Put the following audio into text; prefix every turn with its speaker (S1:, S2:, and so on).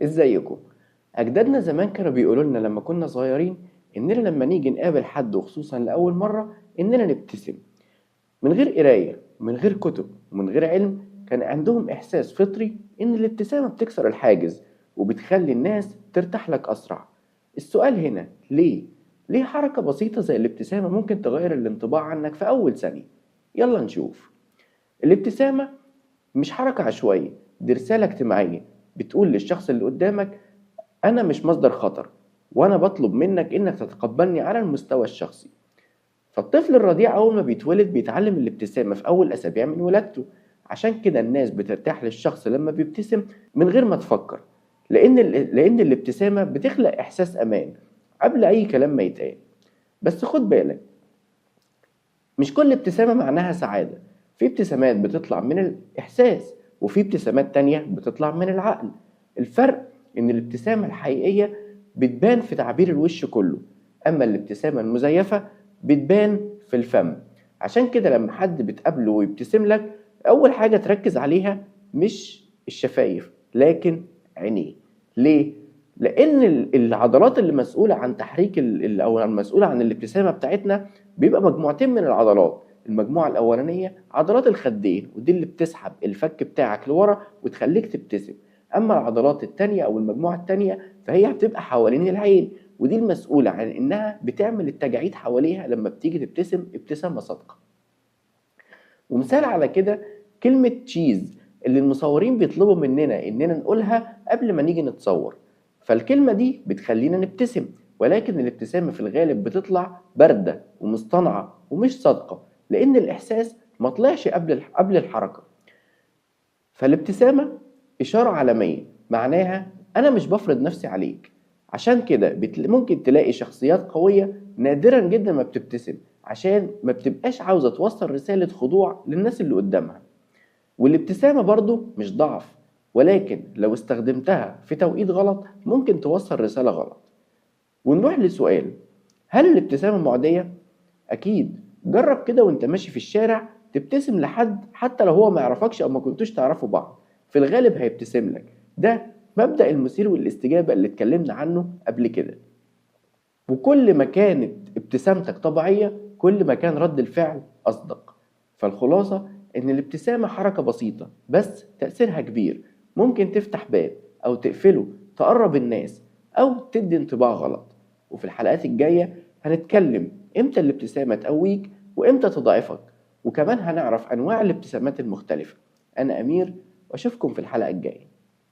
S1: ازيكم؟ اجدادنا زمان كانوا بيقولوا لنا لما كنا صغيرين اننا لما نيجي نقابل حد وخصوصا لاول مره اننا نبتسم من غير قرايه ومن غير كتب ومن غير علم. كان عندهم احساس فطري ان الابتسامه بتكسر الحاجز وبتخلي الناس ترتاح لك اسرع. السؤال هنا ليه حركه بسيطه زي الابتسامه ممكن تغير الانطباع عنك في اول ثانيه؟ يلا نشوف. الابتسامه مش حركه عشوائيه، دي رساله اجتماعيه بتقول للشخص اللي قدامك أنا مش مصدر خطر، وأنا بطلب منك إنك تتقبلني على المستوى الشخصي. فالطفل الرضيع أول ما بيتولد بيتعلم الابتسامة في أول أسابيع من ولادته. عشان كده الناس بترتاح للشخص لما بيبتسم من غير ما تفكر، لأن الابتسامة بتخلق إحساس أمان قبل أي كلام ما يتقال. بس خد بالك، مش كل ابتسامة معناها سعادة. في ابتسامات بتطلع من الإحساس وفي ابتسامات تانية بتطلع من العقل. الفرق إن الابتسامة الحقيقية بتبان في تعبير الوش كله، أما الابتسامة المزيفة بتبان في الفم. عشان كده لما حد بتقابله ويبتسم لك، أول حاجة تركز عليها مش الشفايف لكن عينيه. ليه؟ لأن العضلات اللي مسؤولة عن تحريك أو المسؤولة عن الابتسامة بتاعتنا بيبقى مجموعتين من العضلات. المجموعة الأولانية عضلات الخدين، ودي اللي بتسحب الفك بتاعك لورا وتخليك تبتسم. أما العضلات التانية أو المجموعة التانية فهي بتبقى حوالين العين، ودي المسؤولة عن إنها بتعمل التجاعيد حواليها لما بتيجي تبتسم ابتسامة صادقة. ومثال على كده كلمة تشيز اللي المصورين بيطلبوا مننا إننا نقولها قبل ما نيجي نتصور. فالكلمة دي بتخلينا نبتسم، ولكن الابتسامة في الغالب بتطلع باردة ومصطنعة ومش صادقة، لأن الإحساس ما طلعش قبل الحركة. فالابتسامة إشارة عالمية معناها أنا مش بفرض نفسي عليك. عشان كده ممكن تلاقي شخصيات قوية نادرا جدا ما بتبتسم، عشان ما بتبقاش عاوزة توصل رسالة خضوع للناس اللي قدامها. والابتسامة برضو مش ضعف، ولكن لو استخدمتها في توقيت غلط ممكن توصل رسالة غلط. ونروح لسؤال، هل الابتسامة معدية؟ أكيد. جرب كده وانت ماشي في الشارع تبتسم لحد حتى لو هو ما يعرفكش أو ما كنتوش تعرفوا بعض، في الغالب هيبتسم لك. ده مبدأ المثير والاستجابة اللي اتكلمنا عنه قبل كده. وكل ما كانت ابتسامتك طبيعية كل ما كان رد الفعل أصدق. فالخلاصة إن الابتسامة حركة بسيطة بس تأثيرها كبير، ممكن تفتح باب أو تقفله، تقرب الناس أو تدي انطباع غلط. وفي الحلقات الجاية هنتكلم إمتى الابتسامة تقويك وإمتى تضعفك، وكمان هنعرف أنواع الابتسامات المختلفة. أنا أمير وأشوفكم في الحلقة الجاية.